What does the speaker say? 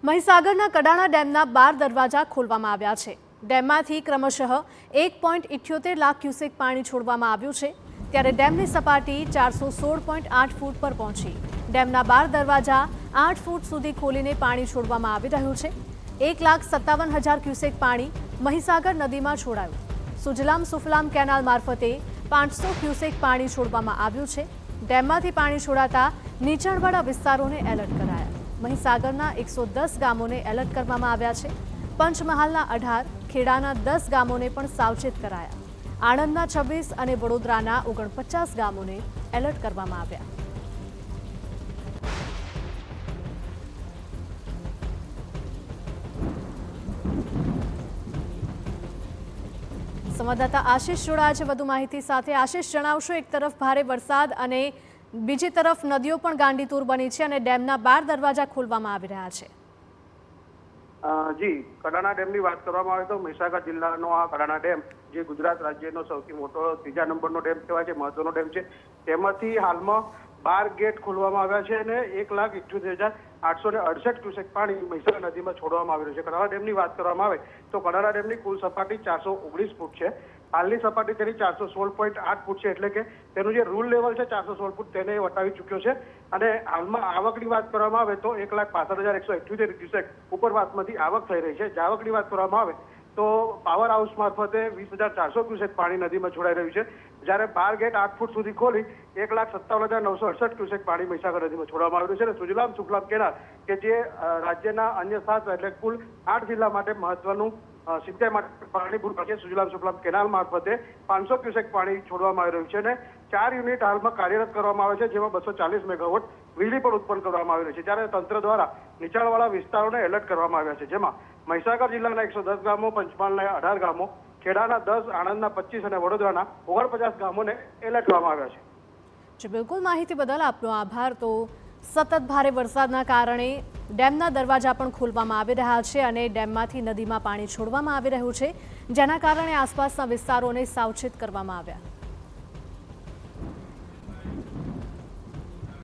મહીસાગરના કડાણા ડેમના 12 દરવાજા ખોલવામાં આવ્યા છે। ડેમમાંથી ક્રમશઃ 1.78 લાખ ક્યુસેક પાણી છોડવામાં આવ્યું છે, ત્યારે ડેમની સપાટી 416.8 ફૂટ પર પહોંચી। ડેમના 12 દરવાજા 8 ફૂટ સુધી ખોલીને પાણી છોડવામાં આવી રહ્યું છે। 1,57,000 ક્યુસેક પાણી મહીસાગર નદીમાં છોડાયું। સુજલામ સુફલામ કેનાલ મારફતે 500 ક્યુસેક પાણી છોડવામાં આવ્યું છે। ડેમમાંથી પાણી છોડાતા નીચાણવાળા વિસ્તારોને એલર્ટ કરાયા। મહીસાગરના 110 ગામોને એલર્ટ કરવામાં આવ્યા છે। પંચમહાલના 18, ખેડાના 10 ગામોને પણ સાવચેત કરાયા। આણંદના 26 અને વડોદરાના 49 ગામોને એલર્ટ કરવામાં આવ્યા। સંવાદદાતા આશિષ જોડાયા છે વધુ માહિતી સાથે। આશિષ, જણાવશો, એક તરફ ભારે વરસાદ અને બીજી તરફ નદીઓ પણ ગાંડીતુર બની છે અને ડેમના 12 દરવાજા ખોલવામાં આવી રહ્યા છે। જી, કડાણા ડેમની વાત કરવામાં આવે તો મહીસાગર જિલ્લાનો આ કડાણા ડેમ જે ગુજરાત રાજ્યનો સૌથી મોટો 3જા નંબરનો ડેમ કહેવાય છે, મહત્વનો ડેમ છે। તેમાંથી હાલમાં 12 ગેટ ખોલવામાં આવ્યા છે અને 1,78,868 ક્યુસેક પાણી મહીસાગર નદીમાં છોડવામાં આવી રહ્યું છે। કડાણા ડેમની વાત કરવામાં આવે તો કડાણા ડેમની કુલ સપાટી 419 ફૂટ છે। હાલની સપાટી તેની 416.8 ફૂટ છે, એટલે કે તેનું જે રૂલ લેવલ છે 416 ફૂટ તેને વટાવી ચૂક્યો છે। અને હાલમાં આવકની વાત કરવામાં આવે તો 1,65,178 ક્યુસેક ઉપરવાસમાંથી આવક થઈ રહી છે। જાવકની વાત કરવામાં આવે તો પાવર હાઉસ મારફતે 20,400 ક્યુસેક પાણી નદીમાં છોડાઈ રહ્યું છે, જ્યારે 12 ગેટ 8 ફૂટ સુધી ખોલી 1,57,968 ક્યુસેક પાણી મહીસાગર નદીમાં છોડવામાં આવ્યું છે। અને સુજલામ સુફલામ કેનાલ કે જે રાજ્યના અન્ય 7 એટલે કુલ 8 જિલ્લા માટે મહત્વનું સિંચાઈ માટે પાણી પૂરું પાડે છે। સુજલામ સુફલામ કેનાલ મારફતે 500 ક્યુસેક પાણી છોડવામાં આવી રહ્યું છે અને 4 યુનિટ હાલમાં કાર્યરત કરવામાં આવે છે, જેમાં 240 મેગાવોટ વીજળી પણ ઉત્પન્ન કરવામાં આવી રહી છે। ત્યારે તંત્ર દ્વારા નીચાણવાળા વિસ્તારોને એલર્ટ કરવામાં આવ્યા છે, જેમાં મહીસાગર જિલ્લાના 110 ગામો, પંચમહાલના 18 ગામો, ખેડાના 10, આણંદના 25 અને વડોદરાના 49 ગામોને એલર્ટ કરવામાં આવ્યા છે। બિલકુલ, માહિતી બદલ આપનો આભાર। તો સતત ભારે વરસાદના કારણે ડેમના દરવાજા પણ ખોલવામાં આવી રહ્યા છે અને ડેમમાંથી નદીમાં પાણી છોડવામાં આવી રહ્યું છે, જેના કારણે આસપાસના વિસ્તારોને સાવચેત કરવામાં આવ્યા।